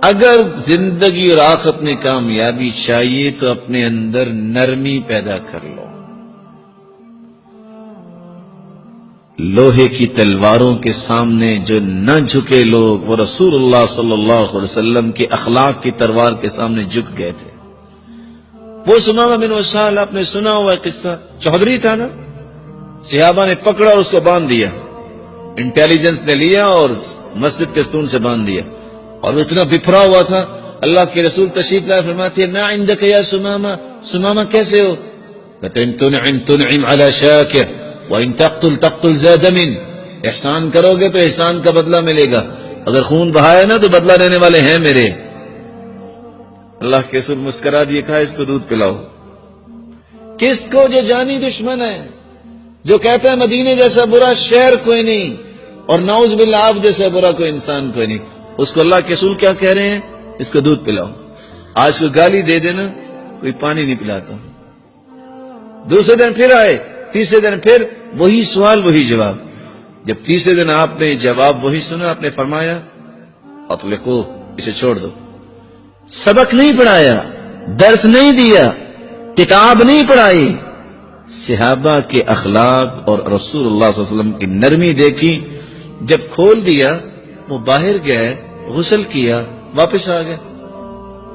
اگر زندگی اور آخرت میں کامیابی چاہیے تو اپنے اندر نرمی پیدا کر لو. لوہے کی تلواروں کے سامنے جو نہ جھکے لوگ وہ رسول اللہ صلی اللہ علیہ وسلم کے اخلاق کی تلوار کے سامنے جھک گئے تھے. وہ سمامہ بن اسال آپ نے سنا ہوا قصہ، چودھری تھا نا، صحابہ نے پکڑا اور اس کو باندھ دیا، انٹیلیجنس نے لیا اور مسجد کے ستون سے باندھ دیا، اور وہ اتنا بپھرا ہوا تھا. اللہ کے رسول تشریف لائے فرماتے ہیں ما عندک یا سمامہ، سمامہ کیسے ہو؟ کہتے ہیں تنعم تنعم علی شاکر وَإِن تَقْتُلْ تَقْتُلْ ذَا دَمٍ، احسان کرو گے تو احسان کا بدلہ ملے گا، اگر خون بہایا نا تو بدلہ لینے والے ہیں میرے. اللہ کے رسول مسکرا دیے، کہا اس کو دودھ پلاؤ. کس کو؟ جو جانی دشمن ہے، جو کہتا ہے مدینے جیسا برا شہر کوئی نہیں اور نعوذ باللہ آپ جیسا برا کوئی انسان کوئی نہیں، اس کو اللہ کے رسول کیا کہہ رہے ہیں؟ اس کو دودھ پلاؤ. آج کوئی گالی دے دینا، کوئی پانی نہیں پلاتا. دوسرے دن پھر آئے، تیسرے دن پھر وہی سوال وہی جواب. جب تیسرے دن آپ نے جواب وہی سنا، آپ نے فرمایا اطلقوہ، اسے چھوڑ دو. سبق نہیں پڑھایا، درس نہیں دیا، کتاب نہیں پڑھائی، صحابہ کے اخلاق اور رسول اللہ صلی اللہ علیہ وسلم کی نرمی دیکھی. جب کھول دیا وہ باہر گئے، غسل کیا، واپس آ گئے.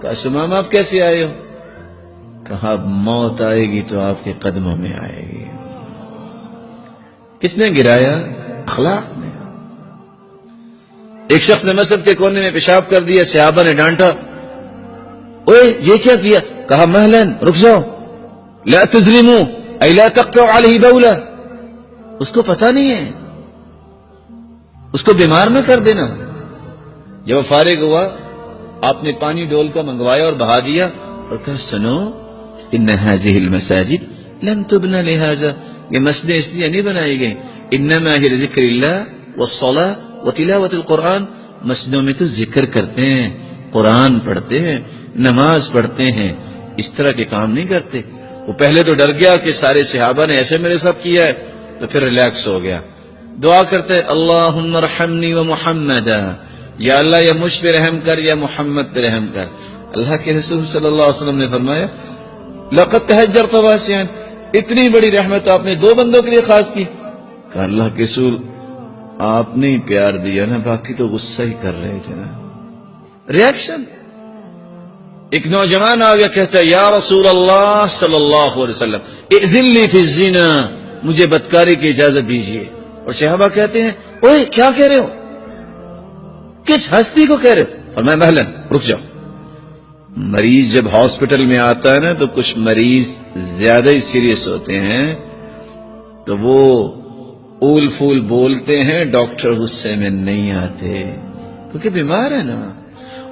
کہا سمامہ آپ کیسے آئے ہو؟ کہا موت آئے گی تو آپ کے قدموں میں آئے گی. کس نے گرایا؟ اخلاق نے. ایک شخص نے مسجد کے کونے میں پیشاب کر دیا، صحابہ نے ڈانٹا، اوے یہ کیا کیا؟ کہا مہلن، رک جاؤ، لا تظلموا ای لا تقطعوا علیہ بولا. اس کو پتہ نہیں ہے، اس کو بیمار نہ کر دینا. جب وہ فارغ ہوا آپ نے پانی ڈول کا منگوایا اور بہا دیا اور کہا سنو ان هذه المساجد لم تبنى لهذا، یہ مسجدیں اس لیے نہیں بنائی گئی، انما هي لذکر اللہ والصلاة وتلاوة القرآن. مسجدوں میں تو ذکر کرتے ہیں، قرآن پڑھتے ہیں، نماز پڑھتے ہیں، اس طرح کے کام نہیں کرتے. وہ پہلے تو ڈر گیا کہ سارے صحابہ نے ایسے میرے ساتھ کیا ہے، تو پھر ریلیکس ہو گیا. دعا کرتے اللہم ارحمنی و محمدا، یا اللہ یا مجھ پہ رحم کر یا محمد پہ رحم کر. اللہ کے رسول صلی اللہ علیہ وسلم نے فرمایا لقد تہجرت واسعا، اتنی بڑی رحمت آپ نے دو بندوں کے لیے خاص کی. کہا اللہ کے رسول آپ نے پیار دیا نا، باقی تو غصہ ہی کر رہے تھے نا. ریاکشن. ایک نوجوان آگیا کہتا ہے یا رسول اللہ صلی اللہ علیہ وسلم اذن لی فی الزنا، مجھے بدکاری کی اجازت دیجیے. اور صحابہ کہتے ہیں اوے کیا کہہ رہے ہو، کس ہستی کو کہہ رہے ہو؟ فرمایا مہلن، رک جاؤ. مریض جب ہاسپٹل میں آتا ہے نا تو کچھ مریض زیادہ ہی سیریس ہوتے ہیں تو وہ اول پھول بولتے ہیں، ڈاکٹر غصے میں نہیں آتے کیونکہ بیمار ہے نا.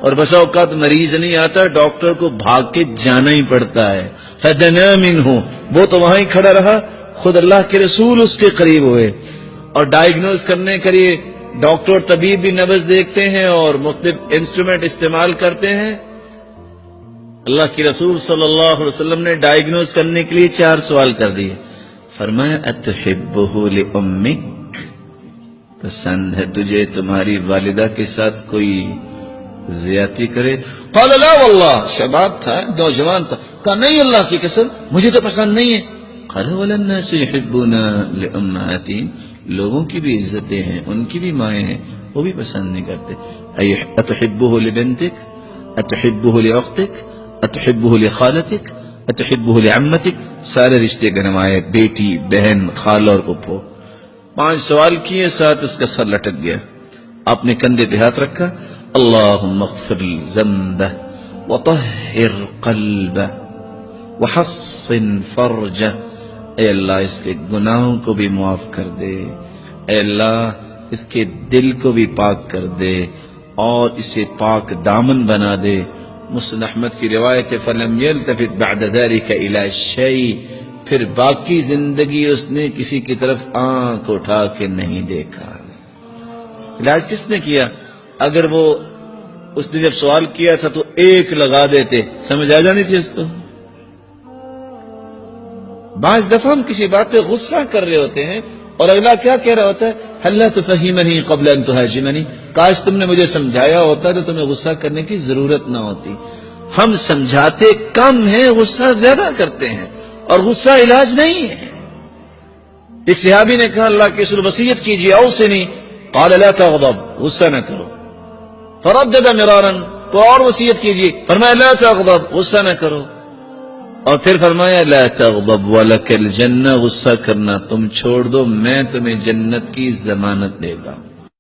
اور بسا اوقات مریض نہیں آتا، ڈاکٹر کو بھاگ کے جانا ہی پڑتا ہے. فدنا منہ، وہ تو وہاں ہی کھڑا رہا، خود اللہ کے رسول اس کے قریب ہوئے اور ڈائیگنوز کرنے کے لیے ڈاکٹر طبیب بھی نبض دیکھتے ہیں اور مختلف انسٹرومنٹ استعمال کرتے ہیں. اللہ کے رسول صلی اللہ علیہ وسلم نے ڈائیگنوز کرنے کے لیے 4 سوال کر دیے. فرمایا اتحبہ لامک، پسند ہے تجھے تمہاری والدہ کے ساتھ کوئی زیادتی کرے؟ قال لا واللہ، شباب تھا، نوجوان تھا. کہا نہیں اللہ کی قسم مجھے تو پسند نہیں ہے. قال ولا الناس يحبون لامهاتهم، لوگوں کی بھی عزتیں ہیں، ان کی بھی مائیں ہیں، وہ بھی پسند نہیں کرتے. اتحبہ لبنتک، اتحبہ لاختک، اتحبہ لخالتک، اتحبہ لعمتک. سارے رشتے گنوائے، بیٹی، بہن، خالہ اور پھپھو. 5 سوال کیے، ساتھ اس کا سر لٹک گیا. آپ نے کندھے پہ ہاتھ رکھا، اللہم اغفر ذنبہ وطہر قلبہ وحصن فرجہ. اے اللہ اس کے گناہوں کو بھی معاف کر دے، اے اللہ اس کے دل کو بھی پاک کر دے اور اسے پاک دامن بنا دے. مسند احمد کی روایت ہے فلم یلتفت بعد ذلك الى شیء، پھر باقی زندگی اس نے کسی کی طرف آنکھ اٹھا کے نہیں دیکھا. علاج کس نے کیا؟ اگر وہ اس نے جب سوال کیا تھا تو 1 لگا دیتے، سمجھ آ جانی تھی اس کو. بعض دفعہ ہم کسی بات پہ غصہ کر رہے ہوتے ہیں اور اگلا کیا کہہ رہا ہوتا ہے؟ حَلَّا تُفَهِّمَنِي قَبْلَ أَن تُهَاجِمَنِي، کاش تم نے مجھے سمجھایا ہوتا تو تمہیں غصہ کرنے کی ضرورت نہ ہوتی۔ ہم سمجھاتے کم ہیں، غصہ زیادہ کرتے ہیں، اور غصہ علاج نہیں ہے۔ ایک صحابی نے کہا اللہ کے رسول وصیت کیجیے، اوصنی، قال لا تغضب، غصہ نہ کرو۔ فردد مرارا، تو اور وصیت کیجیے، فرمایا لا تغضب، غصہ نہ کرو۔ اور پھر فرمایا لا تغضب ولک الجنہ، غصہ کرنا تم چھوڑ دو، میں تمہیں جنت کی ضمانت دیتا ہوں۔